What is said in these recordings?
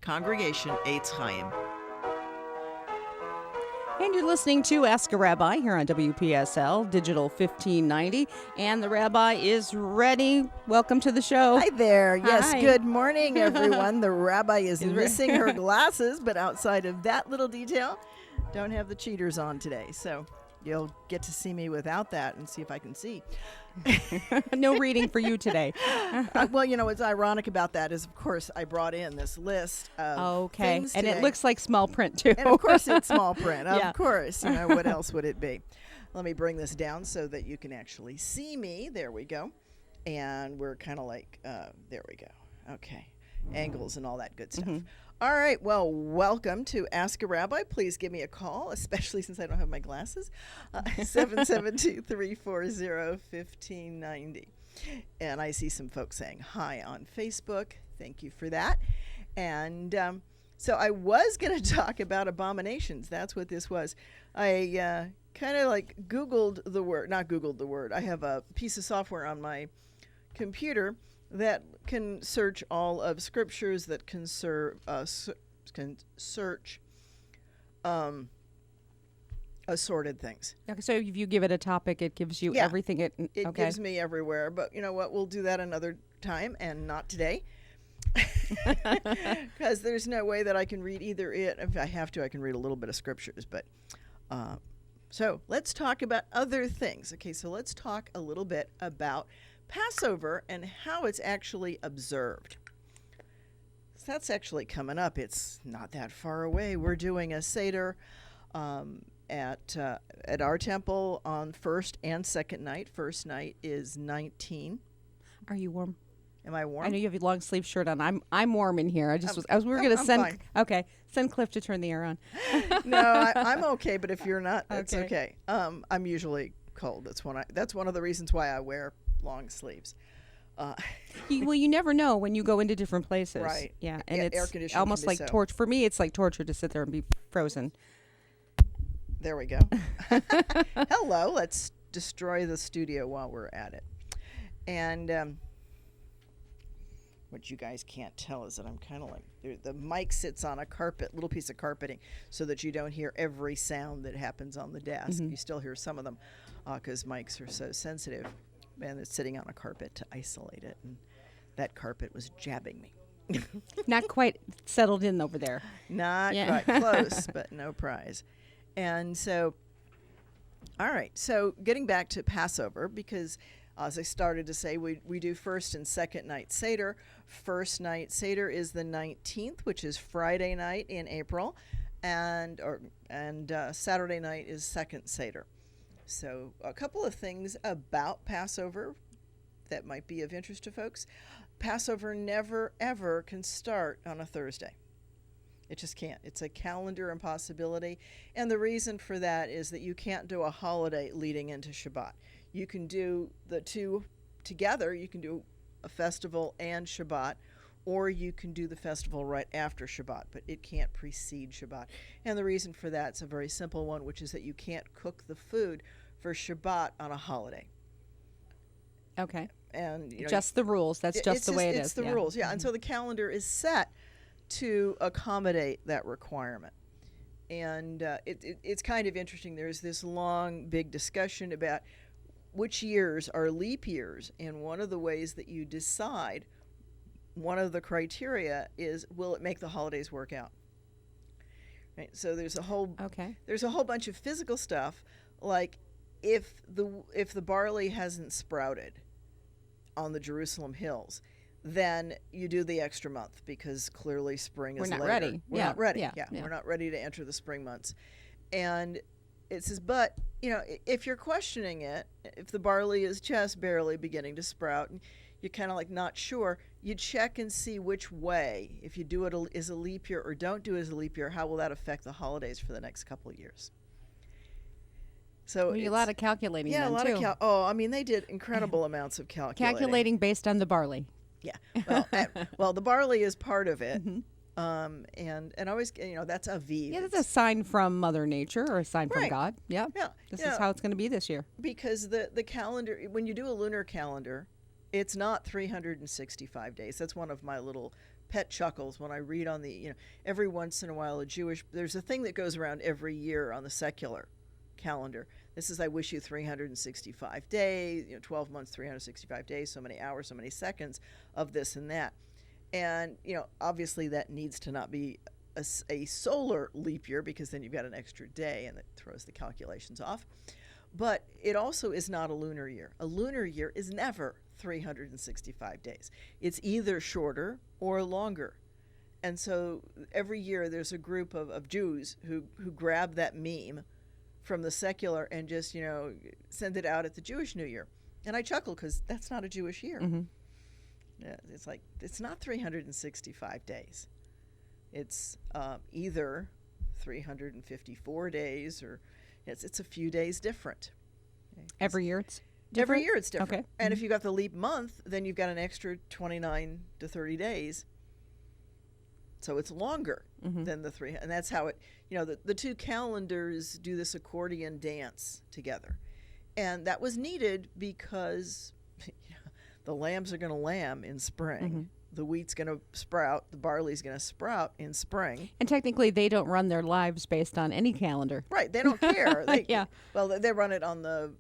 Congregation Eitz Chayim. And you're listening to Ask a Rabbi here on WPSL Digital 1590. And the rabbi is ready. Welcome to the show. Hi there. Yes, Hi. Good morning, everyone. The rabbi is missing her glasses, but outside of that little detail, don't have the cheaters on today. So you'll get to see me without that and see if I can see. No reading for you today. Well, you know, what's ironic about that is, of course, I brought in this list of things And today. it looks like small print, too. And, of course, it's small print. Yeah. Of course. You know, what else would it be? Let me bring this down so that you can actually see me. There we go. And we're kind of like, there we go. Okay. Angles and all that good stuff. Mm-hmm. All right. Well, welcome to Ask a Rabbi. Please give me a call, especially since I don't have my glasses. 772-340-1590. And I see some folks saying hi on Facebook. Thank you for that. And so I was going to talk about abominations. That's what this was. I kind of like Googled the word, not Googled the word. I have a piece of software on my computer that can search all of scriptures, that can search assorted things. Okay, so if you give it a topiip, it gives you everything. It gives me everywhere. But you know what? We'll do that another time and not today. Because there's no way that I can read either it. If I have to, I can read a little bit of scriptures. But so let's talk about other things. Okay, so let's talk a little bit about Passover and how it's actually observed. So that's actually coming up. It's not that far away. We're doing a Seder at our temple on first and second night. First night is 19. Are you warm? Am I warm? I know you have your long sleeve shirt on. I'm warm in here. We were going to send. Fine. Okay, send Cliff to turn the air on. No, I'm okay. But if you're not, that's okay. I'm usually cold. That's one of the reasons why I wear long sleeves. You never know when you go into different places. Right. Yeah, and air it's conditioning almost can be like so. torture. For me, it's like torture to sit there and be frozen. There we go. Hello. Let's destroy the studio while we're at it. And what you guys can't tell is that I'm kind of like, the mic sits on a little piece of carpeting, so that you don't hear every sound that happens on the desk. Mm-hmm. You still hear some of them because mics are so sensitive. And it's sitting on a carpet to isolate it. And that carpet was jabbing me. Not quite settled in over there. Not quite close, but no prize. And so, all right. So getting back to Passover, because as I started to say, we do first and second night Seder. First night Seder is the 19th, which is Friday night in April, and Saturday night is second Seder. So a couple of things about Passover that might be of interest to folks. Passover never, ever can start on a Thursday. It just can't. It's a calendar impossibility. And the reason for that is that you can't do a holiday leading into Shabbat. You can do the two together. You can do a festival and Shabbat, or you can do the festival right after Shabbat, but it can't precede Shabbat. And the reason for that is a very simple one, which is that you can't cook the food for Shabbat on a holiday. Okay. And just the rules. That's just the way it is. It's the rules, yeah. Mm-hmm. And so the calendar is set to accommodate that requirement. And it's kind of interesting. There's this long, big discussion about which years are leap years, and one of the ways that you decide, one of the criteria is, will it make the holidays work out? Right. So there's a whole bunch of physical stuff, like if the barley hasn't sprouted on the Jerusalem hills, then you do the extra month, because clearly spring is later. We're not ready. We're not ready. Yeah. We're not ready to enter the spring months. And it says, but, if you're questioning it, if the barley is just barely beginning to sprout, and you're kind of like not sure, you check and see which way, if you do it as a leap year or don't do it as a leap year, how will that affect the holidays for the next couple of years? So a lot of calculating. Yeah, then, a lot too. of they did incredible amounts of calculating. Calculating based on the barley. Yeah. Well, the barley is part of it. Mm-hmm. And always, that's a V. Yeah, that's a sign from Mother Nature, or a sign from God. Yeah. Yeah. This is how it's going to be this year. Because the calendar, when you do a lunar calendar, it's not 365 days. That's one of my little pet chuckles when I read on the, every once in a while there's a thing that goes around every year on the secular calendar. This is, I wish you 365 days, 12 months, 365 days, so many hours, so many seconds of this and that. And, obviously that needs to not be a solar leap year, because then you've got an extra day and it throws the calculations off. But it also is not a lunar year. A lunar year is never 365 days. It's either shorter or longer. And so every year there's a group of Jews who grab that meme from the secular and just, send it out at the Jewish New Year. And I chuckle because that's not a Jewish year. Mm-hmm. Yeah, it's like, it's not 365 days. It's either 354 days, or it's a few days different. Okay? Every year it's different? Every year it's different. Okay. And if you've got the leap month, then you've got an extra 29 to 30 days. So it's longer than the three. And that's how it, the two calendars do this accordion dance together. And that was needed because the lambs are going to lamb in spring. Mm-hmm. The wheat's going to sprout. The barley's going to sprout in spring. And technically, they don't run their lives based on any calendar. Right. They don't care. Yeah. Well, they run it on the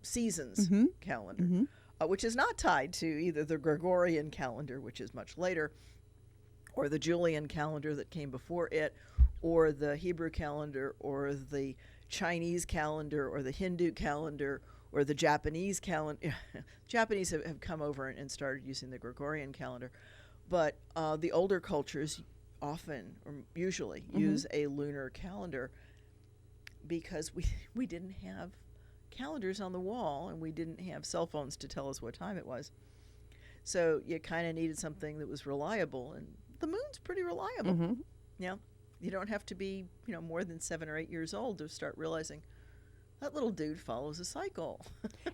seasons calendar, which is not tied to either the Gregorian calendar, which is much later, or the Julian calendar that came before it, or the Hebrew calendar, or the Chinese calendar, or the Hindu calendar, or the Japanese calendar. Japanese have come over and started using the Gregorian calendar. But the older cultures often, or usually, use a lunar calendar because we didn't have calendars on the wall, and we didn't have cell phones to tell us what time it was. So you kind of needed something that was reliable, and the moon's pretty reliable. Mm-hmm. You don't have to be, more than 7 or 8 years old to start realizing that little dude follows a cycle.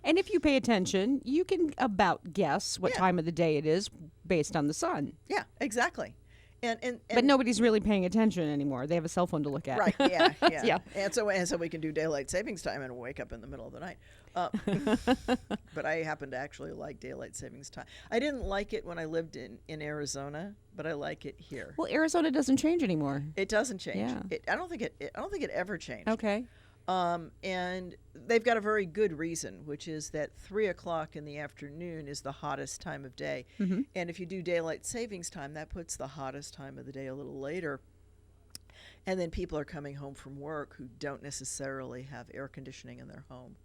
And if you pay attention, you can about guess what Yeah. time of the day it is based on the sun. Yeah, exactly. And But nobody's really paying attention anymore. They have a cell phone to look at. right, yeah. Yeah. And so we can do daylight savings time and wake up in the middle of the night. But I happen to actually like daylight savings time. I didn't like it when I lived in Arizona, but I like it here. Well, Arizona doesn't change anymore. It doesn't change. Yeah. I don't think it ever changed. Okay. And they've got a very good reason, which is that 3 o'clock in the afternoon is the hottest time of day. Mm-hmm. And if you do daylight savings time, that puts the hottest time of the day a little later. And then people are coming home from work who don't necessarily have air conditioning in their home.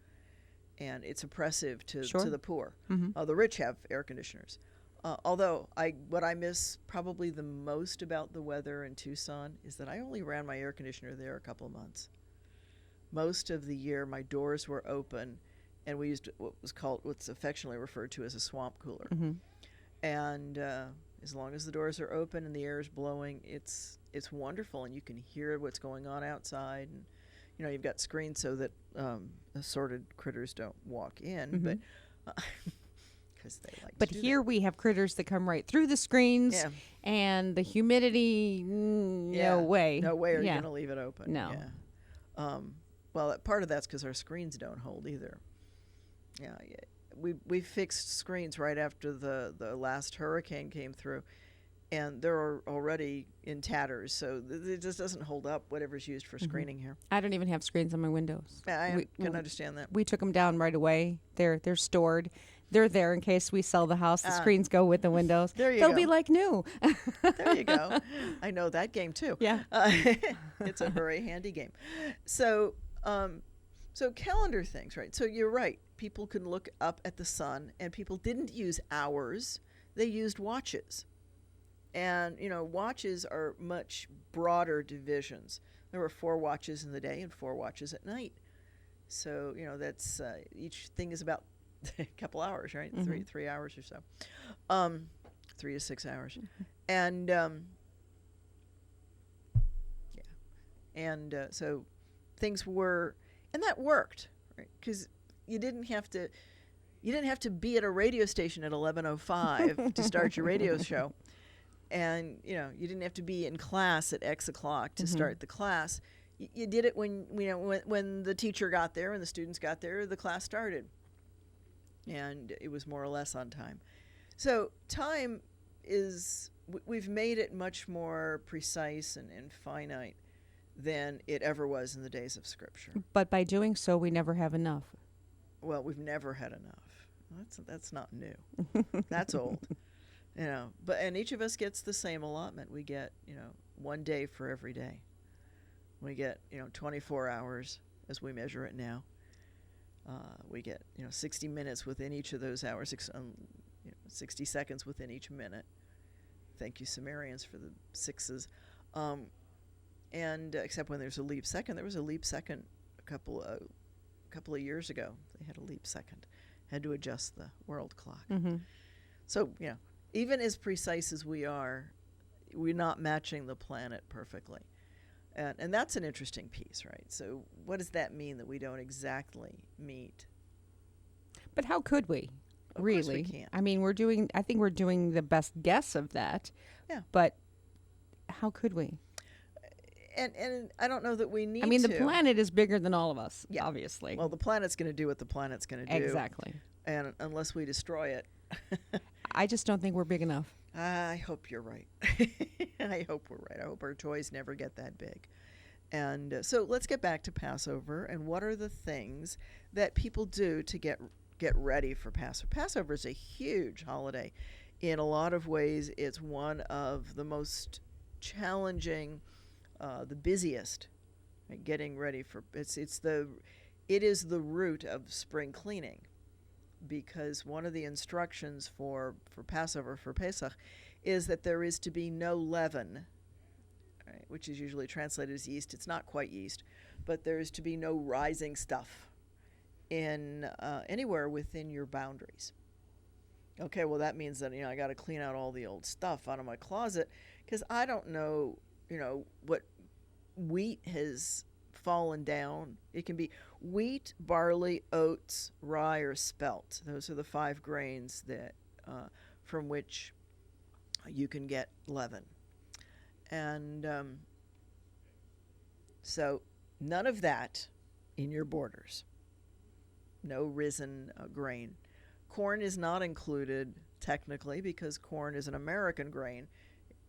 And it's oppressive to the poor. Mm-hmm. The rich have air conditioners. Although what I miss probably the most about the weather in Tucson is that I only ran my air conditioner there a couple of months. Most of the year, my doors were open, and we used what's affectionately referred to as a swamp cooler. Mm-hmm. And as long as the doors are open and the air is blowing, it's wonderful, and you can hear what's going on outside. And you've got screens so that assorted critters don't walk in, Mm-hmm. but because they like. But to do here that. we have critters that come right through the screens, Yeah. and the humidity. No way. No way are you Yeah. going to leave it open. No. Yeah. Well, part of that's because our screens don't hold either. Yeah, we fixed screens right after the last hurricane came through, and they're already in tatters. So it just doesn't hold up whatever's used for screening here. I don't even have screens on my windows. I can understand that. We took them down right away. They're stored. They're there in case we sell the house. The screens go with the windows. There you They'll go. be like new. There you go. I know that game too. Yeah. It's a very handy game. So calendar things, right? So you're right. People can look up at the sun, and people didn't use hours. They used watches. And, watches are much broader divisions. There were 4 watches in the day and 4 watches at night. So, that's each thing is about a couple hours, right? Mm-hmm. 3 hours or so. 3 to 6 hours. Mm-hmm. And, so things were, and that worked, right? Because you didn't have to be at a radio station at 11:05 to start your radio show. And, you didn't have to be in class at X o'clock to start the class. You did it when the teacher got there and the students got there, the class started. And it was more or less on time. So time we've made it much more precise and finite than it ever was in the days of Scripture. But by doing so, we never have enough. Well, we've never had enough. That's not new. That's old. And each of us gets the same allotment. We get, 1 day for every day. We get, 24 hours as we measure it now. We get, 60 minutes within each of those hours, 60 seconds within each minute. Thank you, Sumerians, for the sixes. And except when there's a leap second. There was a leap second a couple of years ago. They had a leap second. Had to adjust the world clock. Mm-hmm. So, even as precise as we are, we're not matching the planet perfectly. And that's an interesting piece, right? So what does that mean that we don't exactly meet? But how could we? Of really? course we can't. I mean, I think we're doing the best guess of that. Yeah. But how could we? And I don't know that we need to. I mean, the planet is bigger than all of us, Yeah. obviously. Well, the planet's going to do what the planet's going to do. Exactly. And unless we destroy it. I just don't think we're big enough. I hope you're right. I hope we're right. I hope our toys never get that big. And so let's get back to Passover. And what are the things that people do to get ready for Passover? Passover is a huge holiday. In a lot of ways, it's one of the most challenging, the busiest. Right? Getting ready for it is the root of spring cleaning. Because one of the instructions for Passover, for Pesach, is that there is to be no leaven, right, which is usually translated as yeast. It's not quite yeast, but there is to be no rising stuff in anywhere within your boundaries. Okay, well that means that I got to clean out all the old stuff out of my closet because I don't know what wheat has fallen down. It can be wheat, barley, oats, rye, or spelt. Those are the 5 grains that from which you can get leaven. And so none of that in your borders. No risen grain. Corn is not included technically because corn is an American grain.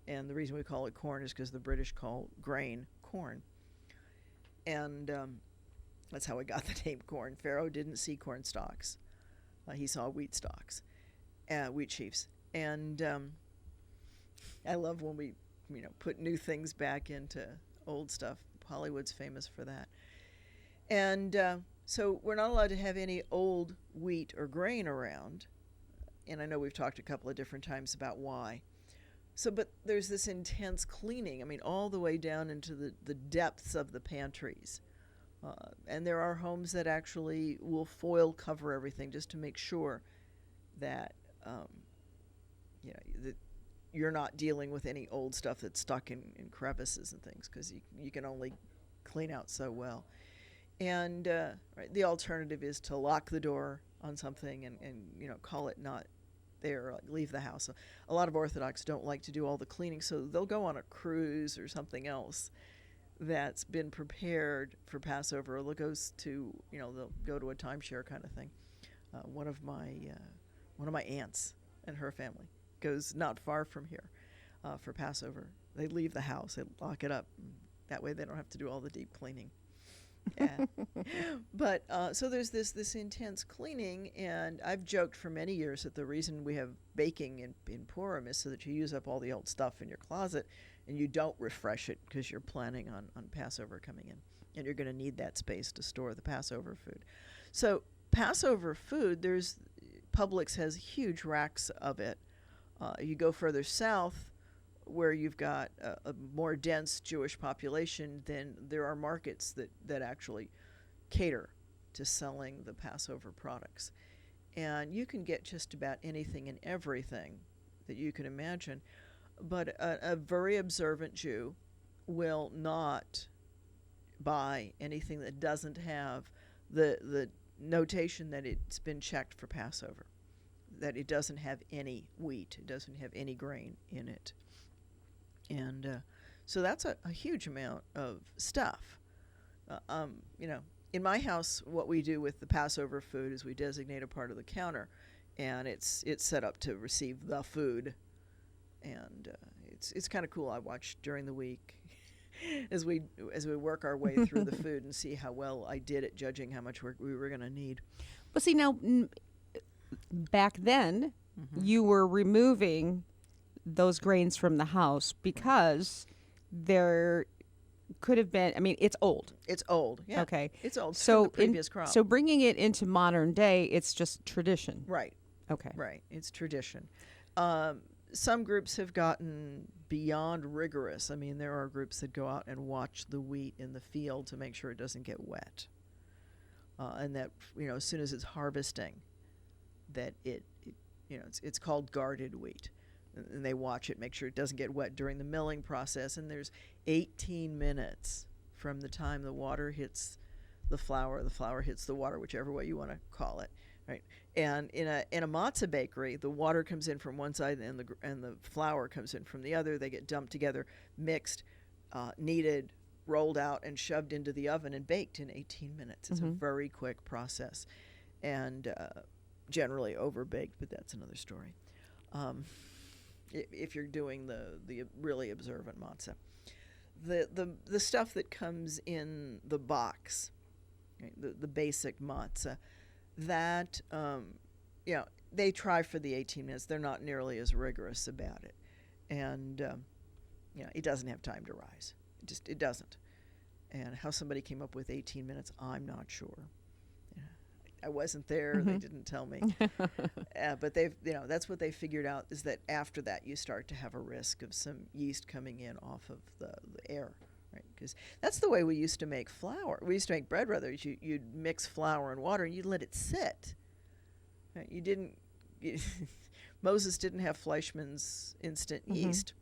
And the reason we call it corn is because the British call grain corn. And that's how we got the name corn. Pharaoh didn't see corn stalks. He saw wheat stalks, wheat sheaves. And I love when we, put new things back into old stuff. Hollywood's famous for that. And so we're not allowed to have any old wheat or grain around. And I know we've talked a couple of different times about why. So, but there's this intense cleaning, all the way down into the depths of the pantries. And there are homes that actually will foil cover everything just to make sure that, that you're not dealing with any old stuff that's stuck in crevices and things because you can only clean out so well. And the alternative is to lock the door on something and call it not there, like leave the house. A lot of Orthodox don't like to do all the cleaning, so they'll go on a cruise or something else that's been prepared for Passover. Or they'll go to a timeshare kind of thing. One of my aunts and her family goes not far from here for Passover. They leave the house, they lock it up. That way they don't have to do all the deep cleaning. Yeah. But so there's this intense cleaning, and I've joked for many years that the reason we have baking in Purim is so that you use up all the old stuff in your closet and you don't refresh it because you're planning on Passover coming in, and you're going to need that space to store the Passover food. So Passover food, Publix has huge racks of it. You go further south, where you've got a more dense Jewish population, then there are markets that actually cater to selling the Passover products. And you can get just about anything and everything that you can imagine. But a very observant Jew will not buy anything that doesn't have the notation that it's been checked for Passover, that it doesn't have any wheat, it doesn't have any grain in it. And so that's a huge amount of stuff. In my house, what we do with the Passover food is we designate a part of the counter, and it's set up to receive the food and it's kind of cool. I watch during the week as we work our way through the food and see how well I did at judging how much we were going to need. But see, now, back then, you were removing those grains from the house because there could have been, I mean, it's old. It's old. Yeah. Okay. It's old. So from the previous crop. So bringing it into modern day, it's just tradition. Right. Okay. Right. It's tradition. Some groups have gotten beyond rigorous. I mean, there are groups that go out and watch the wheat in the field to make sure it doesn't get wet. And that, as soon as it's harvesting, that it's called guarded wheat. And they watch it, make sure it doesn't get wet during the milling process. And there's 18 minutes from the time the water hits the flour hits the water, whichever way you want to call it, right? And in a matzah bakery, the water comes in from one side and the flour comes in from the other. They get dumped together, mixed, kneaded, rolled out, and shoved into the oven and baked in 18 minutes. It's a very quick process, and generally overbaked, but that's another story. If you're doing the really observant matzah. The stuff that comes in the box, right, the basic matzah, that they try for the 18 minutes. They're not nearly as rigorous about it, and it doesn't have time to rise. It doesn't. And how somebody came up with 18 minutes, I'm not sure. I wasn't there. They didn't tell me. But that's what they figured out, is that after that you start to have a risk of some yeast coming in off of the air, right? Because that's the way we used to make flour. We used to make bread, rather. You'd mix flour and water and you'd let it sit. Right? Moses didn't have Fleischmann's instant yeast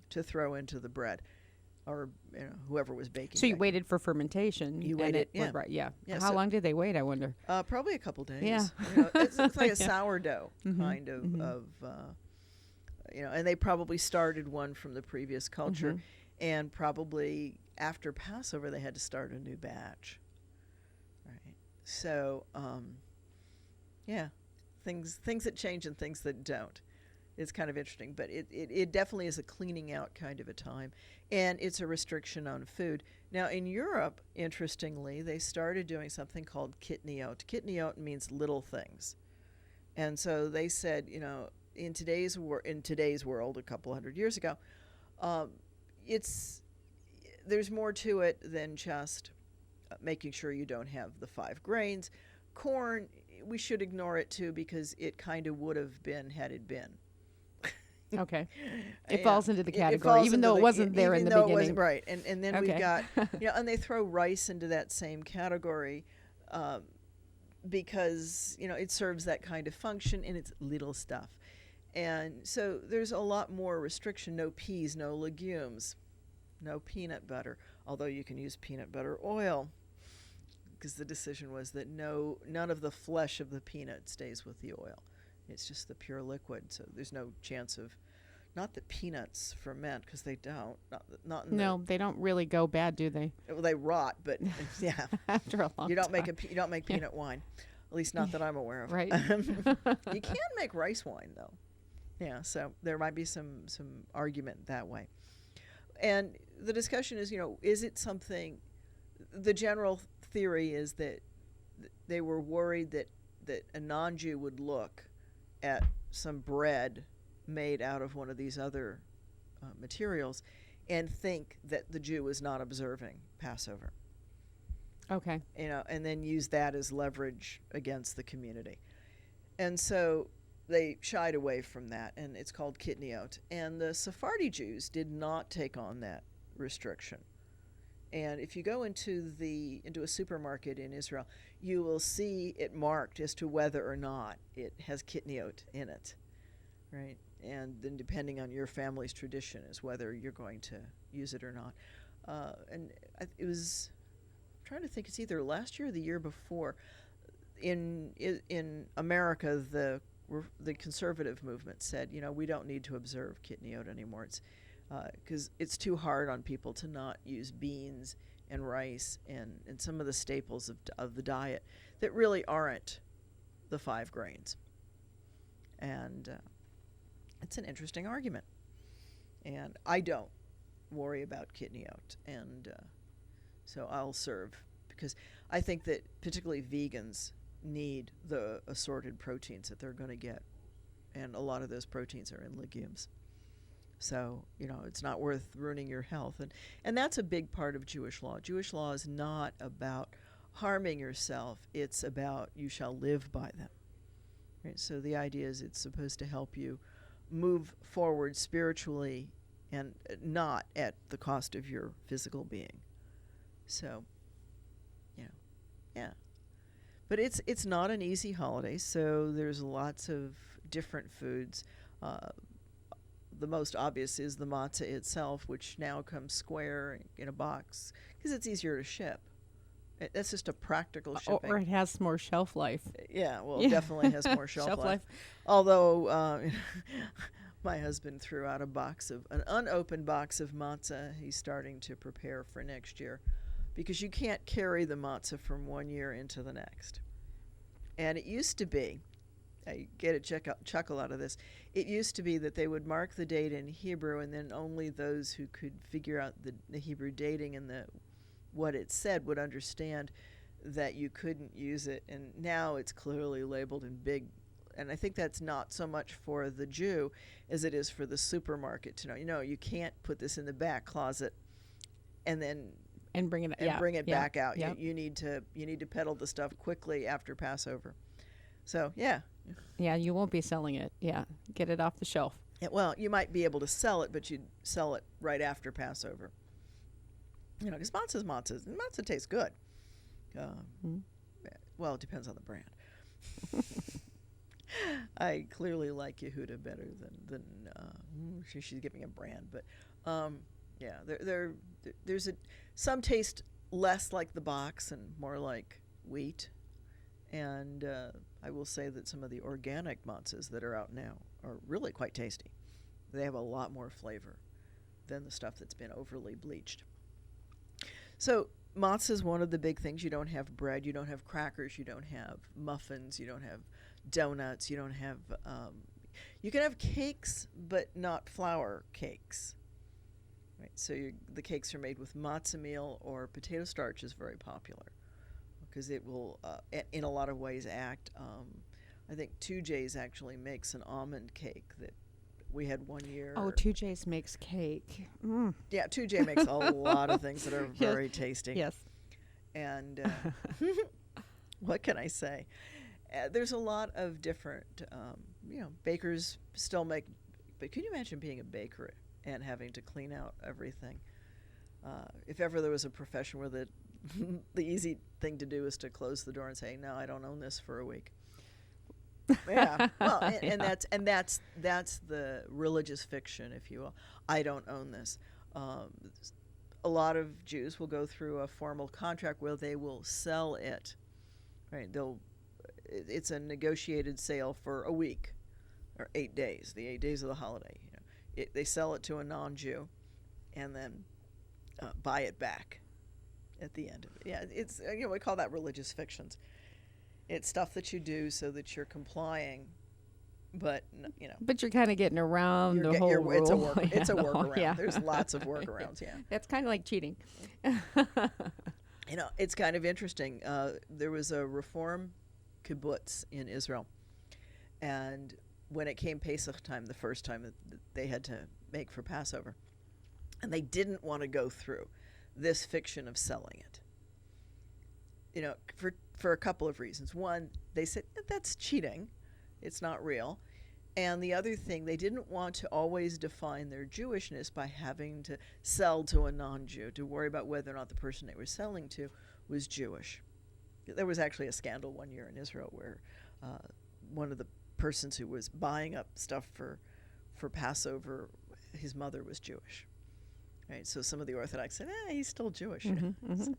to throw into the bread, or whoever was baking. So you waited for fermentation. You waited, yeah. Right, yeah. Yeah, How long did they wait, I wonder? Probably a couple days. Yeah. It's like a sourdough kind of and they probably started one from the previous culture, and probably after Passover they had to start a new batch. Right. So, things that change and things that don't. It's kind of interesting, but it definitely is a cleaning out kind of a time, and it's a restriction on food. Now, in Europe, interestingly, they started doing something called kitniot. Kitniot means little things, and so they said, in today's world, a couple hundred years ago, there's more to it than just making sure you don't have the 5 grains. Corn, we should ignore it too, because it kind of would have been had it been. Okay. It falls into the category, even though it wasn't there in the beginning. Right. And then we've got, and they throw rice into that same category because, it serves that kind of function and it's little stuff. And so there's a lot more restriction. No peas, no legumes, no peanut butter, although you can use peanut butter oil, because the decision was that none of the flesh of the peanut stays with the oil. It's just the pure liquid, so there's no chance of, not that peanuts ferment, because they don't. They don't really go bad, do they? Well, they rot, but yeah. After a long you don't time. make peanut wine, at least not that I'm aware of. Right. You can make rice wine though. Yeah, so there might be some argument that way. And the discussion is it something? The general theory is that they were worried that a non-Jew would look at some bread made out of one of these other materials and think that the Jew was not observing Passover. Okay. And then use that as leverage against the community. And so they shied away from that, and it's called kitniot. And the Sephardi Jews did not take on that restriction. And if you go into a supermarket in Israel, you will see it marked as to whether or not it has kitniot in it, right? And then depending on your family's tradition is whether you're going to use it or not. It was, I'm trying to think, it's either last year or the year before. In America, the conservative movement said, we don't need to observe kitniot anymore. It's because it's too hard on people to not use beans and rice and some of the staples of the diet that really aren't the 5 grains. And it's an interesting argument. And I don't worry about kidney out, and so I'll serve, because I think that particularly vegans need the assorted proteins that they're going to get, and a lot of those proteins are in legumes. So, it's not worth ruining your health. And that's a big part of Jewish law. Jewish law is not about harming yourself. It's about you shall live by them. Right? So the idea is it's supposed to help you move forward spiritually and not at the cost of your physical being. So, yeah. But it's not an easy holiday, so there's lots of different foods. The most obvious is the matzah itself, which now comes square in a box because it's easier to ship. That's just a practical shipping. Or it has more shelf life. Yeah, well, it definitely has more shelf life. life. Although my husband threw out an unopened box of matzah he's starting to prepare for next year, because you can't carry the matzah from one year into the next. And it used to be, I get a chuckle out of this, it used to be that they would mark the date in Hebrew, and then only those who could figure out the Hebrew dating and what it said would understand that you couldn't use it. And now it's clearly labeled in big, and I think that's not so much for the Jew as it is for the supermarket to know, you can't put this in the back closet and then bring it back out. Yep. You need to peddle the stuff quickly after Passover. So, yeah. Yeah, you won't be selling it. Yeah, get it off the shelf. Yeah, well, you might be able to sell it, but you'd sell it right after Passover. Because matzah's matzah. And matzah tastes good. Well, it depends on the brand. I clearly like Yehuda better than she's giving a brand, but yeah, there's some taste less like the box and more like wheat, and I will say that some of the organic matzahs that are out now are really quite tasty. They have a lot more flavor than the stuff that's been overly bleached. So matzah is one of the big things. You don't have bread, you don't have crackers, you don't have muffins, you don't have donuts, you don't have you can have cakes but not flour cakes, right? So the cakes are made with matzah meal, or potato starch is very popular because it will in a lot of ways act I think 2J's actually makes an almond cake that we had one year. Oh, 2J's makes cake. Yeah, 2J makes a lot of things that are very tasty. Yes. And what can I say? There's a lot of different, bakers still make, but can you imagine being a baker and having to clean out everything? If ever there was a profession where the easy thing to do is to close the door and say, no, I don't own this for a week. Yeah, well, and that's the religious fiction, if you will. I don't own this. A lot of Jews will go through a formal contract where they will sell it. Right? It's a negotiated sale for a week or 8 days, the 8 days of the holiday. They sell it to a non-Jew, and then buy it back at the end of it. Yeah, it's we call that religious fictions. It's stuff that you do so that you're complying, but But you're kind of getting around the whole rule. It's a workaround. Yeah. There's lots of workarounds. Yeah, that's kind of like cheating. It's kind of interesting. There was a reform kibbutz in Israel, and when it came Pesach time, the first time that they had to make for Passover, and they didn't want to go through this fiction of selling it. For a couple of reasons. One, they said that's cheating; it's not real. And the other thing, they didn't want to always define their Jewishness by having to sell to a non-Jew, to worry about whether or not the person they were selling to was Jewish. There was actually a scandal one year in Israel where one of the persons who was buying up stuff for Passover, his mother was Jewish. Right? So some of the Orthodox said, he's still Jewish. So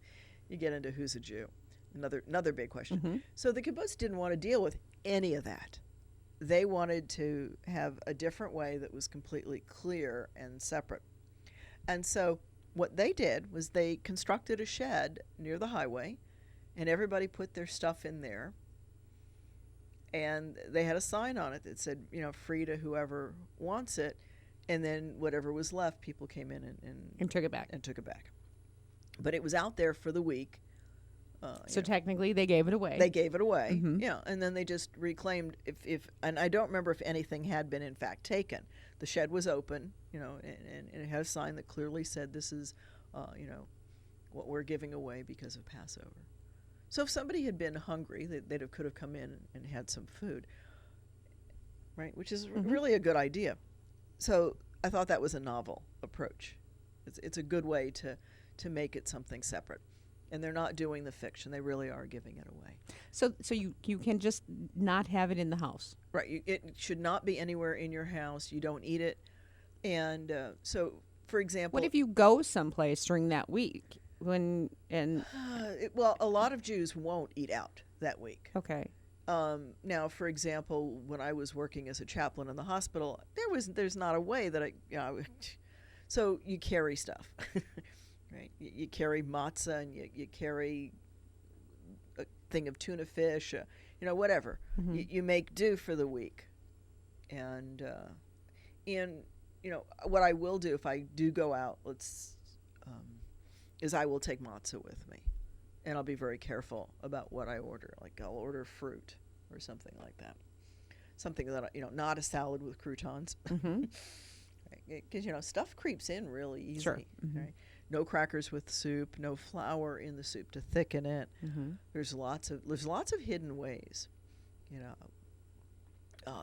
you get into who's a Jew. Another big question. Mm-hmm. So the kibbutz didn't want to deal with any of that. They wanted to have a different way that was completely clear and separate. And so what they did was they constructed a shed near the highway, and everybody put their stuff in there. And they had a sign on it that said, free to whoever wants it. And then whatever was left, people came in And took it back. and took it back. But it was out there for the week. So technically, they gave it away. They gave it away, and then they just reclaimed. If and I don't remember if anything had been in fact taken. The shed was open, and it had a sign that clearly said, "This is, what we're giving away because of Passover." So if somebody had been hungry, they could have come in and had some food, right? Which is really a good idea. So I thought that was a novel approach. It's a good way to make it something separate. And they're not doing the fiction. They really are giving it away. So you can just not have it in the house. Right. It should not be anywhere in your house. You don't eat it. And so, for example... What if you go someplace during that week? Well, a lot of Jews won't eat out that week. Okay. Now, for example, when I was working as a chaplain in the hospital, there's not a way that so you carry stuff. Right. You carry matzah, and you carry a thing of tuna fish, whatever. You make do for the week. And what I will do if I do go out, is I will take matzah with me, and I'll be very careful about what I order. Like I'll order fruit or something like that, something that not a salad with croutons, because stuff creeps in really easy. Sure. Right? No crackers with soup, no flour in the soup to thicken it. There's lots of hidden ways.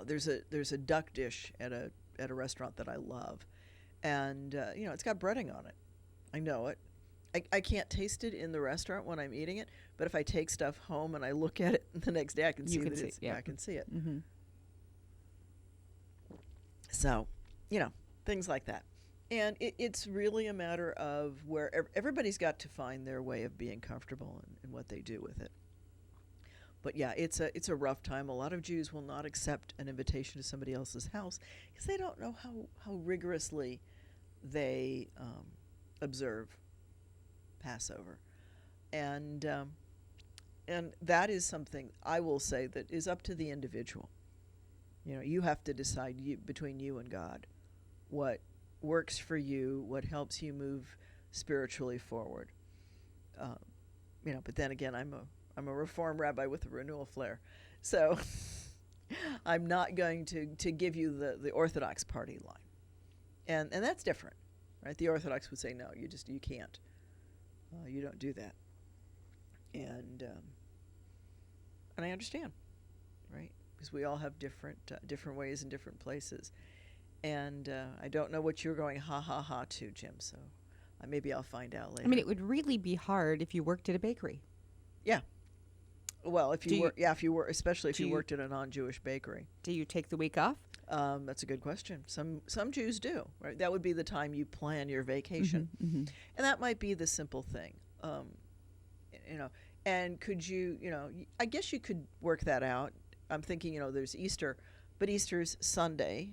There's a duck dish at a restaurant that I love, and it's got breading on it. I know it. I can't taste it in the restaurant when I'm eating it, but if I take stuff home and I look at it the next day, I can see it. I can see it. So, things like that. And it's really a matter of where everybody's got to find their way of being comfortable and what they do with it. But yeah, it's a rough time. A lot of Jews will not accept an invitation to somebody else's house because they don't know how rigorously they observe Passover. And that is something I will say that is up to the individual. You have to decide between you and God what works for you, what helps you move spiritually forward. But then again, I'm a Reform rabbi with a renewal flair, so I'm not going to give you the Orthodox party line, and that's different, right? The Orthodox would say no, you can't, you don't do that, and I understand, right? Because we all have different ways in different places. And I don't know what you're going ha to, Jim. So maybe I'll find out later. I mean, it would really be hard if you worked at a bakery. Yeah. Well, if you were, especially if you worked at a non-Jewish bakery. Do you take the week off? That's a good question. Some Jews do. Right. That would be the time you plan your vacation, and that might be the simple thing. And could you, I guess you could work that out. I'm thinking, there's Easter, but Easter's Sunday.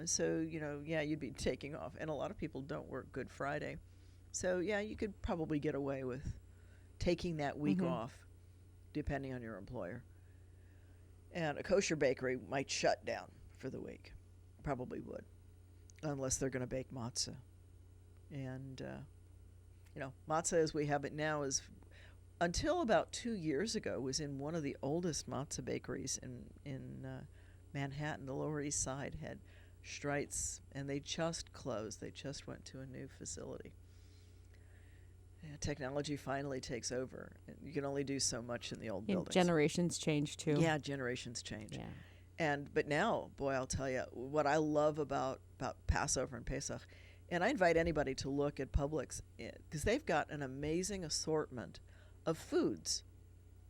So, you'd be taking off. And a lot of people don't work Good Friday. So, you could probably get away with taking that week off, depending on your employer. And a kosher bakery might shut down for the week. Probably would. Unless they're going to bake matzah. And, matzah as we have it now is, until about 2 years ago, was in one of the oldest matzah bakeries in Manhattan. The Lower East Side had Streitz, and they just closed. They just went to a new facility. Technology finally takes over. You can only do so much in the old buildings. Generations change too. Yeah, generations change. Yeah. But now, boy, I'll tell you what I love about Passover and Pesach, and I invite anybody to look at Publix because they've got an amazing assortment of foods.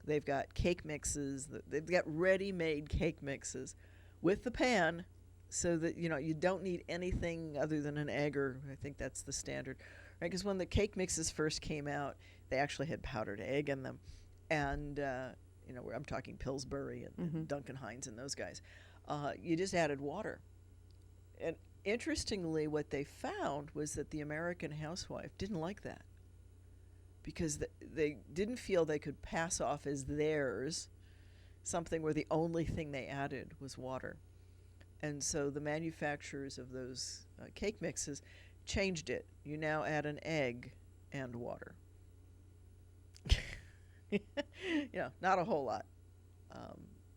They've got cake mixes. They've got ready-made cake mixes with the pan, so that you don't need anything other than an egg, or I think that's the standard, right? Because when the cake mixes first came out, they actually had powdered egg in them, and I'm talking Pillsbury and Duncan Hines and those guys. You just added water, and interestingly, what they found was that the American housewife didn't like that because they didn't feel they could pass off as theirs something where the only thing they added was water. And so the manufacturers of those cake mixes changed it. You now add an egg and water. Not a whole lot.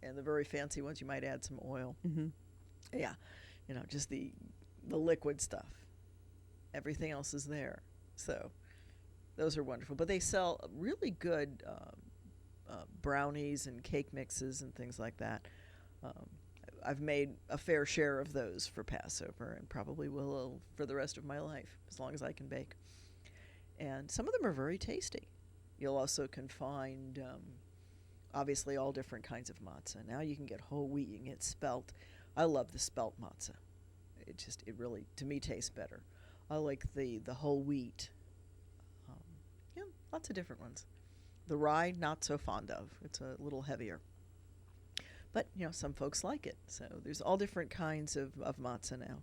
And the very fancy ones, you might add some oil. Mm-hmm. Yeah, just the liquid stuff. Everything else is there. So those are wonderful. But they sell really good brownies and cake mixes and things like that. I've made a fair share of those for Passover and probably will for the rest of my life, as long as I can bake. And some of them are very tasty. You'll also can find, obviously, all different kinds of matzah. Now you can get whole wheat, you can get spelt. I love the spelt matzah. It really, to me, tastes better. I like the whole wheat. Lots of different ones. The rye, not so fond of. It's a little heavier. But, some folks like it. So there's all different kinds of matzah now.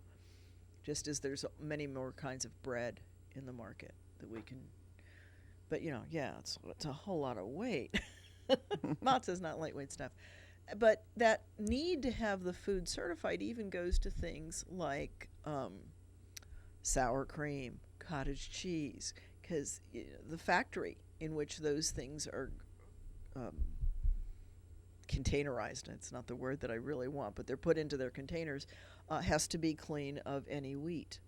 Just as there's many more kinds of bread in the market that we can. But, it's a whole lot of weight. Matzah is not lightweight stuff. But that need to have the food certified even goes to things like sour cream, cottage cheese, because the factory in which those things are containerized, it's not the word that I really want, but they're put into their containers, has to be clean of any wheat.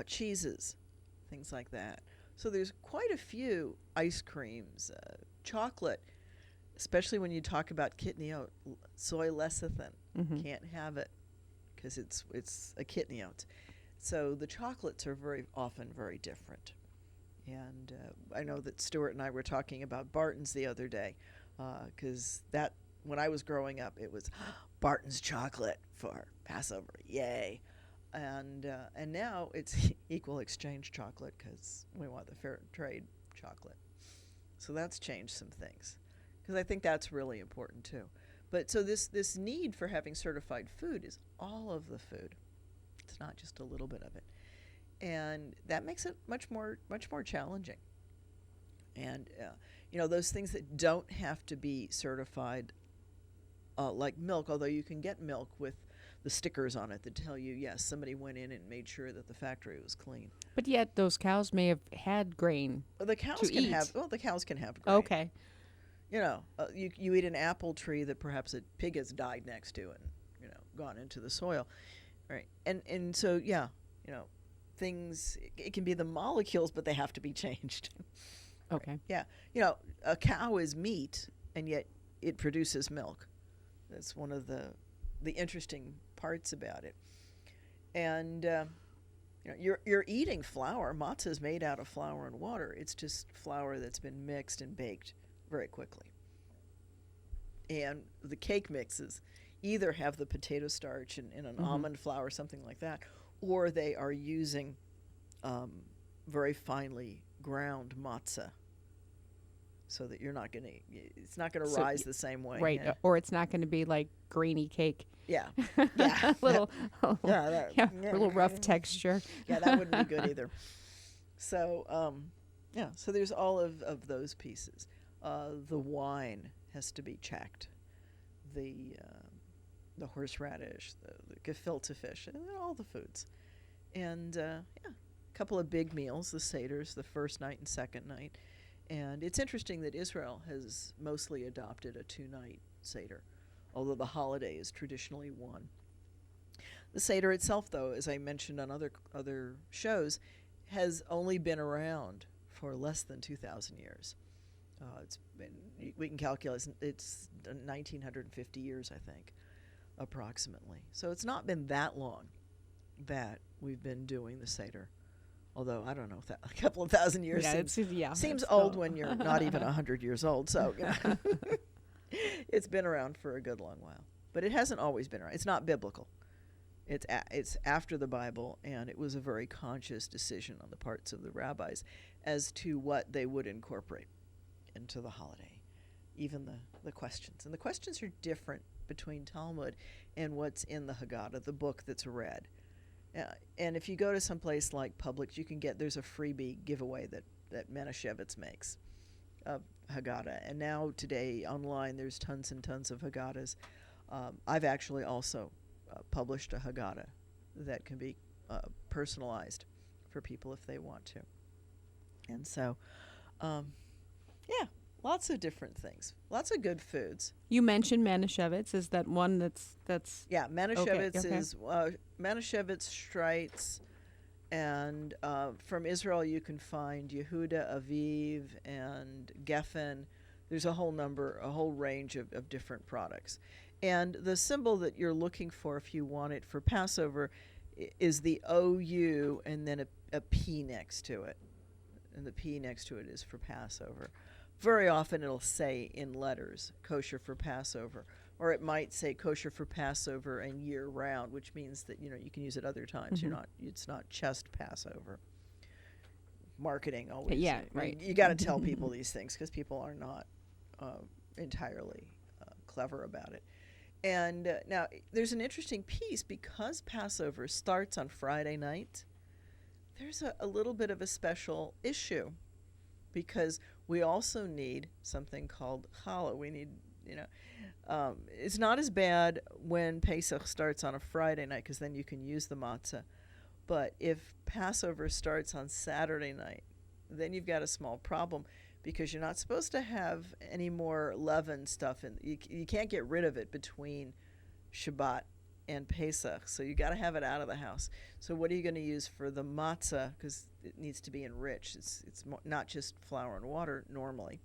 Cheeses, things like that. So there's quite a few ice creams, chocolate, especially when you talk about kitniot, soy lecithin. Mm-hmm. Can't have it because it's a kitniot. So the chocolates are very often very different. And I know that Stuart and I were talking about Barton's the other day, because when I was growing up, it was Barton's chocolate for Passover, yay. And now it's equal exchange chocolate because we want the fair trade chocolate. So that's changed some things, because I think that's really important too. But so this need for having certified food is all of the food. It's not just a little bit of it. And that makes it much more challenging. And those things that don't have to be certified, like milk, although you can get milk with the stickers on it that tell you, yes, somebody went in and made sure that the factory was clean. But yet those cows may have had grain. Well, the cows to can eat. the cows can have grain. Okay. You eat an apple tree that perhaps a pig has died next to and gone into the soil, right? And so things, it can be the molecules, but they have to be changed. Okay. Right? Yeah. A cow is meat, and yet it produces milk. That's one of the interesting parts about it. And you're eating flour. Matzah is made out of flour and water. It's just flour that's been mixed and baked very quickly. And the cake mixes either have the potato starch and an Mm-hmm. almond flour, something like that, or they are using very finely ground matzah, so that it's not going to rise the same way. Right. Yeah. Or it's not going to be like grainy cake. Yeah. A little, Yeah, a little rough texture. Yeah, that wouldn't be good either. So, so there's all of those pieces. The wine has to be checked. The horseradish, the gefilte fish, and all the foods. And, a couple of big meals, the seders, the first night and second night. And it's interesting that Israel has mostly adopted a 2-night seder, although the holiday is traditionally one. The seder itself, though, as I mentioned on other shows, has only been around for less than 2,000 years. We can calculate it's 1,950 years, I think, approximately. So it's not been that long that we've been doing the seder. Although, I don't know, a couple of thousand years seems old when you're not even 100 years old. So it's been around for a good long while. But it hasn't always been around. It's not biblical. It's after the Bible, and it was a very conscious decision on the parts of the rabbis as to what they would incorporate into the holiday, even the questions. And the questions are different between Talmud and what's in the Haggadah, the book that's read. And if you go to some place like Publix, there's a freebie giveaway that Menashevitz makes of Haggadah. And now today online there's tons and tons of Haggadahs. I've actually also published a Haggadah that can be personalized for people if they want to. And so, yeah, lots of different things, lots of good foods. You mentioned Manischewitz. Is that one that's Yeah, Manischewitz okay. is Manischewitz, Streitz, and from Israel you can find Yehuda, Aviv, and Geffen. There's a whole range of different products. And the symbol that you're looking for if you want it for Passover is the OU and then a P next to it. And the P next to it is for Passover. Very often it'll say in letters, kosher for Passover. Or it might say kosher for Passover and year round, which means that, you can use it other times. Mm-hmm. It's not just Passover. Marketing always. Yeah, right. You got to tell people these things because people are not entirely clever about it. And now there's an interesting piece because Passover starts on Friday night. There's a little bit of a special issue because we also need something called challah. We need, it's not as bad when Pesach starts on a Friday night because then you can use the matzah. But if Passover starts on Saturday night, then you've got a small problem because you're not supposed to have any more leaven stuff. You can't get rid of it between Shabbat and Pesach, so you got to have it out of the house. So what are you going to use for the matzah? Because it needs to be enriched. It's not just flour and water normally.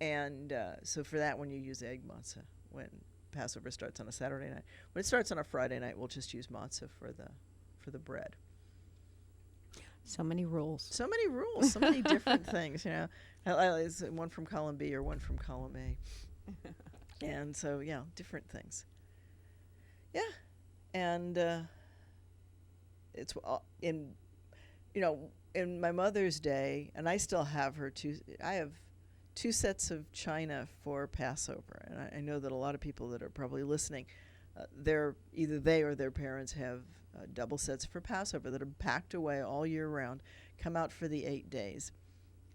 And so for that one, you use egg matzah when Passover starts on a Saturday night. When it starts on a Friday night, we'll just use matzah for the bread. so many rules. So many rules, so many different things. It's one from column B or one from column A, and so different things. Yeah, and it's in my mother's day, and I still have I have 2 sets of china for Passover, and I know that a lot of people that are probably listening, either they or their parents have double sets for Passover that are packed away all year round, come out for the 8 days.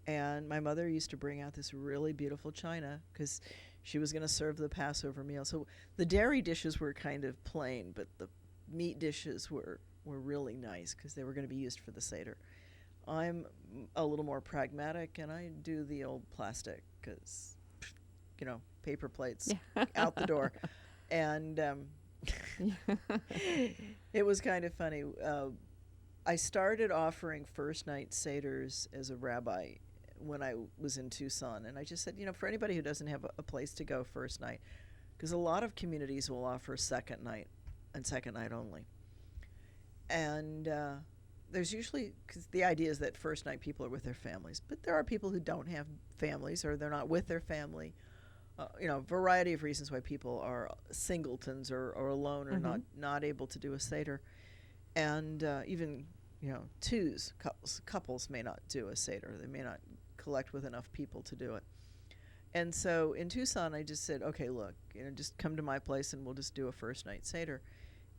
And my mother used to bring out this really beautiful china because she was going to serve the Passover meal. So the dairy dishes were kind of plain, but the meat dishes were really nice because they were going to be used for the Seder. I'm a little more pragmatic, and I do the old plastic because, paper plates out the door. And it was kind of funny. I started offering first night Seders as a rabbi when I was in Tucson. And I just said, for anybody who doesn't have a place to go first night, because a lot of communities will offer second night and second night only. And there's usually, because the idea is that first night people are with their families, but there are people who don't have families or they're not with their family. A variety of reasons why people are singletons or alone or not able to do a Seder. And even, couples may not do a Seder. They may not collect with enough people to do it. And so in Tucson, I just said, okay, look, just come to my place and we'll just do a first night Seder.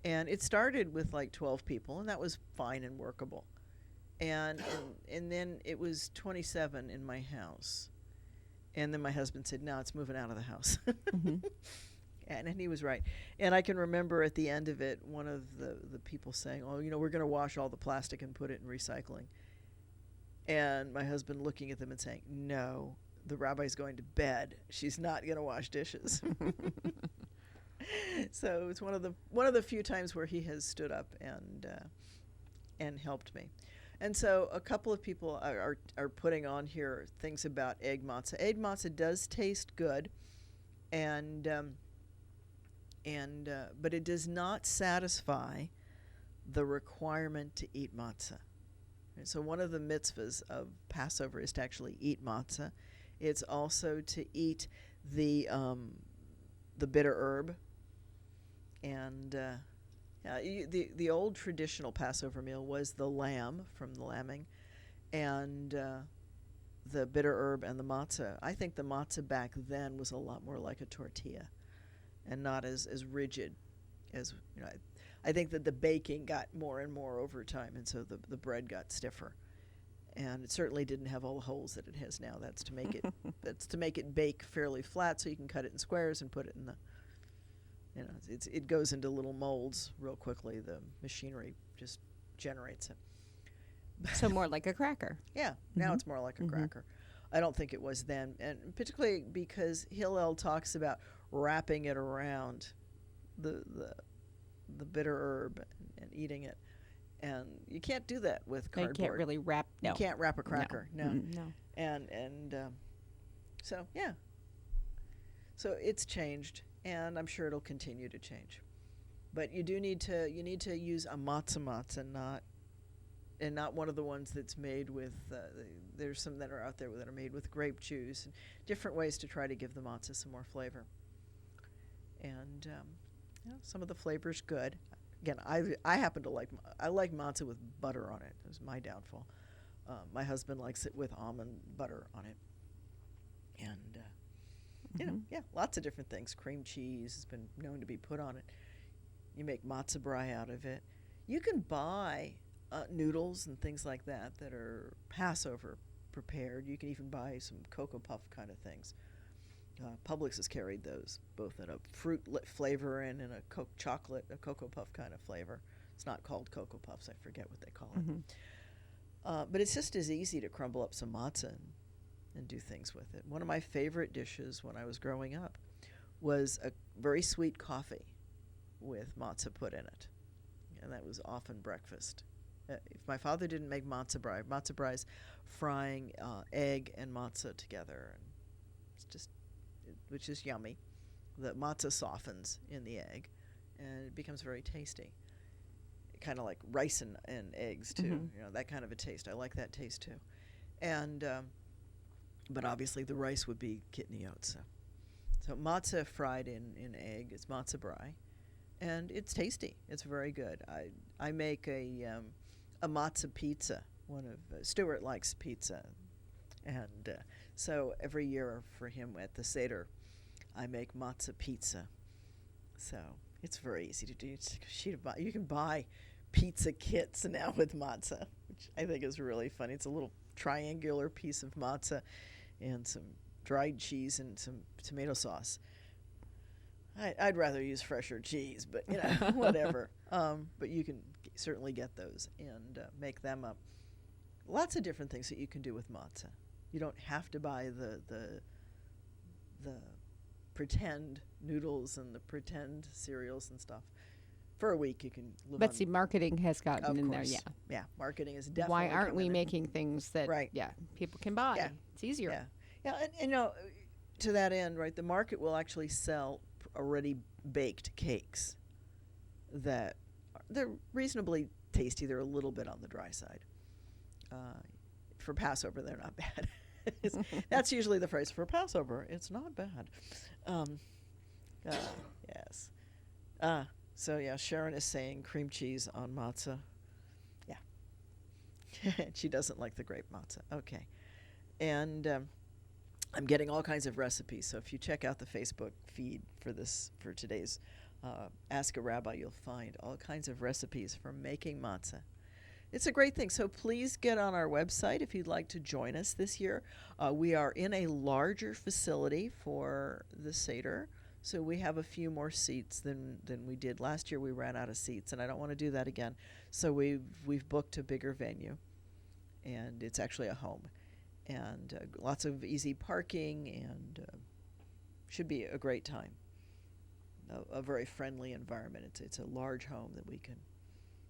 And it started with like 12 people, and that was fine and workable. And then it was 27 in my house. And then my husband said, no, it's moving out of the house. And he was right. And I can remember at the end of it, one of the people saying, oh, we're going to wash all the plastic and put it in recycling. And my husband looking at them and saying, no, the rabbi's going to bed. She's not going to wash dishes. So it's one of the few times where he has stood up and helped me. And so a couple of people are putting on here things about egg matzah. Egg matzah does taste good, but it does not satisfy the requirement to eat matzah. And so one of the mitzvahs of Passover is to actually eat matzah. It's also to eat the bitter herb. And the old traditional Passover meal was the lamb from the lambing and the bitter herb and the matzah. I think the matzah back then was a lot more like a tortilla and not as rigid as, I think that the baking got more and more over time, and so the bread got stiffer. And it certainly didn't have all the holes that it has now. That's to make it bake fairly flat so you can cut it in squares and put it in it goes into little molds real quickly. The machinery just generates it. So more like a cracker. Yeah, now it's more like a cracker. I don't think it was then, and particularly because Hillel talks about wrapping it around the bitter herb and eating it, and you can't do that with cardboard. They can't really wrap. No. You can't wrap a cracker. No. No. And so yeah. So it's changed, and I'm sure it'll continue to change. But you need to use a matzah, not one of the ones that's made with. There's some that are out there that are made with grape juice, and different ways to try to give the matzah some more flavor. And some of the flavor's good. Again, I happen to like matzah with butter on it. It was my downfall. My husband likes it with almond butter on it, and lots of different things. Cream cheese has been known to be put on it. You make matzah brai out of it. You can buy noodles and things like that are Passover prepared. You can even buy some Cocoa Puff kind of things. Publix has carried those, both in a fruit flavor and in a Cocoa Puff kind of flavor. It's not called Cocoa Puffs. I forget what they call it. But it's just as easy to crumble up some matzah and do things with it. One of my favorite dishes when I was growing up was a very sweet coffee with matzah put in it. And that was often breakfast. If my father didn't make matzah brai is frying egg and matzah together, and which is yummy. The matzah softens in the egg, and it becomes very tasty. Kind of like rice and eggs too. That kind of a taste. I like that taste too. And but obviously the rice would be kidney oats. So matzah fried in egg is matzah brai, and it's tasty. It's very good. I make a matzah pizza. Stuart likes pizza, and so every year for him at the Seder, I make matzah pizza. So it's very easy to do. You can buy pizza kits now with matzah, which I think is really funny. It's a little triangular piece of matzah and some dried cheese and some tomato sauce. I'd rather use fresher cheese, but whatever. But you can certainly get those and make them up. Lots of different things that you can do with matzah. You don't have to buy the pretend noodles and the pretend cereals and stuff. For a week, you can live But on. see, marketing has gotten in there, yeah. Yeah, marketing is definitely. Why aren't we coming in. making things that, people can buy? Yeah. It's easier. Yeah, and to that end, right, the market will actually sell already baked cakes that they're reasonably tasty. They're a little bit on the dry side. For Passover, they're not bad. That's usually the phrase for Passover. It's not bad. Yes. So yeah, Sharon is saying cream cheese on matzah. Yeah. She doesn't like the grape matzah. Okay. And I'm getting all kinds of recipes. So if you check out the Facebook feed for today's Ask a Rabbi, you'll find all kinds of recipes for making matzah. It's a great thing. So please get on our website if you'd like to join us this year. We are in a larger facility for the Seder, so we have a few more seats than we did last year. We ran out of seats, and I don't want to do that again. So we've booked a bigger venue, and it's actually a home, and lots of easy parking, and should be a great time. A very friendly environment. It's a large home that we can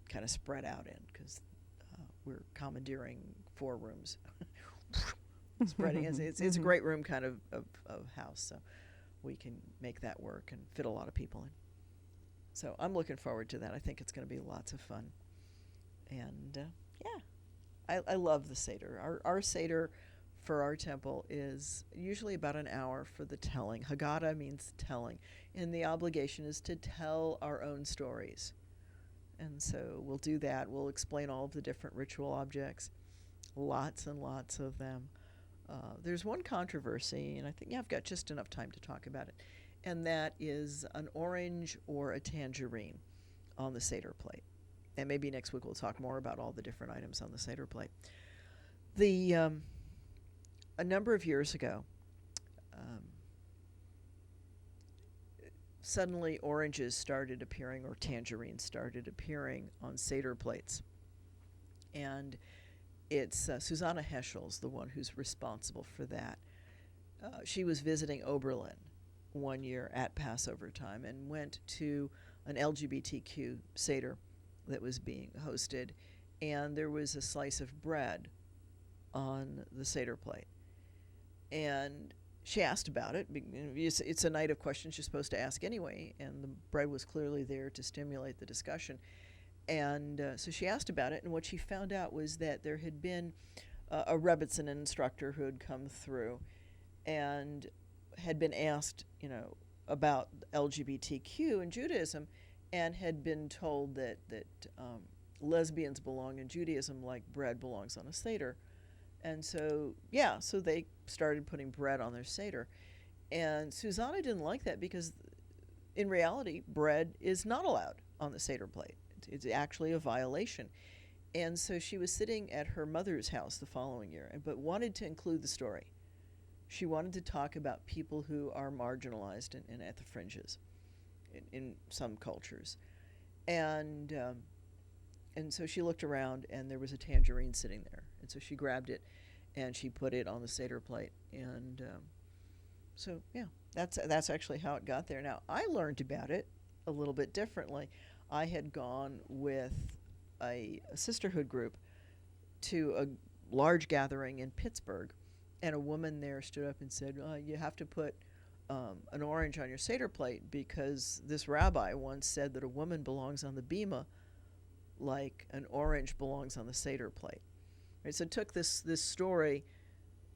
kind of spread out in because we're commandeering 4 rooms. Spreading it's a great room kind of house, so we can make that work and fit a lot of people in. So I'm looking forward to that. I think it's going to be lots of fun. And I love the Seder. Our Seder for our temple is usually about an hour for the telling. Haggadah means telling, and the obligation is to tell our own stories. And so we'll do that. We'll explain all of the different ritual objects, lots and lots of them. There's one controversy, and I think I've got just enough time to talk about it, and that is an orange or a tangerine on the Seder plate. And maybe next week we'll talk more about all the different items on the Seder plate. A number of years ago, suddenly oranges started appearing, or tangerines started appearing on Seder plates. And it's Susanna Heschel's the one who's responsible for that. She was visiting Oberlin one year at Passover time and went to an LGBTQ Seder that was being hosted, and there was a slice of bread on the Seder plate. And she asked about it. It's a night of questions you're supposed to ask anyway, and the bread was clearly there to stimulate the discussion. And so she asked about it, and what she found out was that there had been a Rebbitzin instructor who had come through and had been asked, about LGBTQ and Judaism, and had been told that lesbians belong in Judaism like bread belongs on a Seder. And so they started putting bread on their Seder. And Susanna didn't like that because, in reality, bread is not allowed on the Seder plate. It's actually a violation. And so she was sitting at her mother's house the following year, but wanted to include the story. She wanted to talk about people who are marginalized and at the fringes in some cultures. And so she looked around, and there was a tangerine sitting there. And so she grabbed it, and she put it on the Seder plate. And that's actually how it got there. Now, I learned about it a little bit differently. I had gone with a sisterhood group to a large gathering in Pittsburgh, and a woman there stood up and said, you have to put an orange on your Seder plate because this rabbi once said that a woman belongs on the bima like an orange belongs on the Seder plate. Right, so it took this story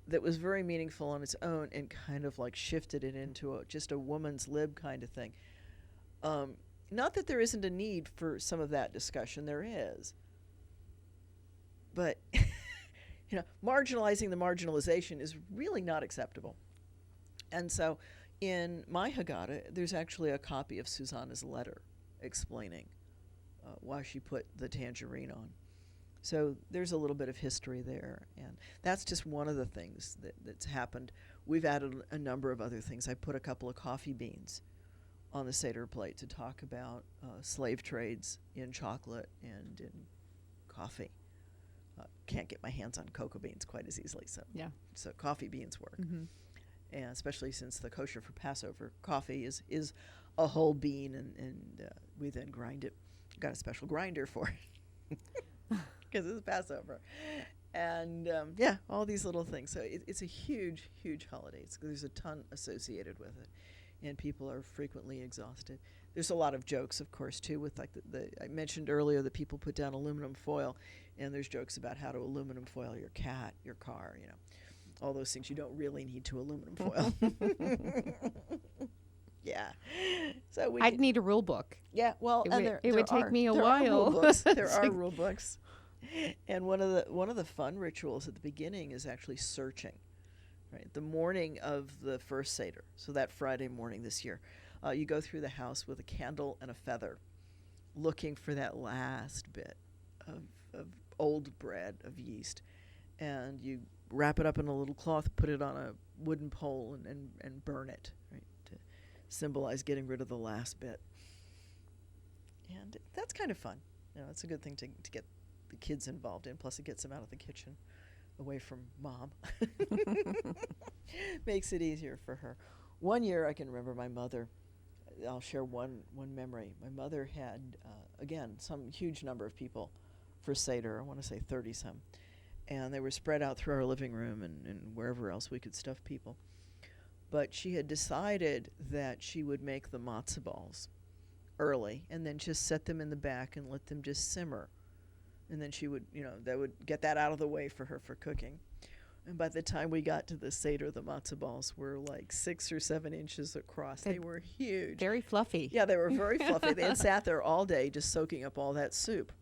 that was very meaningful on its own and kind of like shifted it into just a woman's lib kind of thing. Not that there isn't a need for some of that discussion, there is. But, marginalizing the marginalization is really not acceptable. And so in my Haggadah, there's actually a copy of Susanna's letter explaining why she put the tangerine on. So there's a little bit of history there, and that's just one of the things that's happened. We've added a number of other things. I put a couple of coffee beans on the Seder plate to talk about slave trades in chocolate and in coffee. Can't get my hands on cocoa beans quite as easily, so coffee beans work. Mm-hmm. And especially since the kosher for Passover coffee is a whole bean, and we then grind it. Got a special grinder for it because it's Passover. And all these little things. So it's a huge, huge holiday. There's a ton associated with it, and people are frequently exhausted. There's a lot of jokes, of course, too, with like the I mentioned earlier that people put down aluminum foil, and there's jokes about how to aluminum foil your cat, your car, all those things you don't really need to aluminum foil. Yeah. So I'd need a rule book. Yeah, well, it would take me a while. There are rule books. And one of the fun rituals at the beginning is actually searching. Right? The morning of the first Seder, so that Friday morning this year, you go through the house with a candle and a feather, looking for that last bit of old bread, of yeast. And you wrap it up in a little cloth, put it on a wooden pole, and burn it, right, to symbolize getting rid of the last bit. And that's kind of fun. It's a good thing to get the kids involved in, plus it gets them out of the kitchen, away from mom. Makes it easier for her. One year I can remember my mother, I'll share one memory. My mother had, again, some huge number of people for Seder, I want to say 30-some. And they were spread out through our living room and wherever else we could stuff people. But she had decided that she would make the matzah balls early and then just set them in the back and let them just simmer. And then she would, that would get that out of the way for her for cooking. And by the time we got to the Seder, the matzah balls were like 6 or 7 inches across. They were huge. Very fluffy. Yeah, they were very fluffy. They had sat there all day just soaking up all that soup.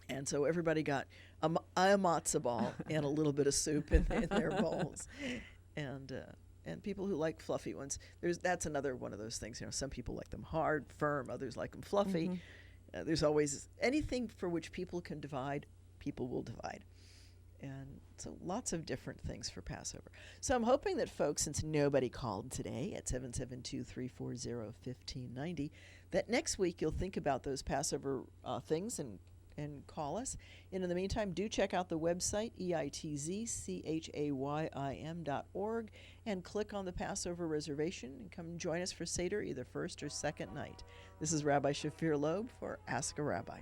And so everybody got a matzah ball and a little bit of soup in their bowls. And people who like fluffy ones, that's another one of those things. Some people like them hard, firm. Others like them fluffy. Mm-hmm. There's always anything for which people can divide, people will divide. And So lots of different things for Passover. So I'm hoping that folks, since nobody called today at 772-340-1590, that next week you'll think about those Passover things and call us. And in the meantime, do check out the website, eitzchayim.org, and click on the Passover reservation and come join us for Seder either first or second night. This is Rabbi Shafir Lobb for Ask a Rabbi.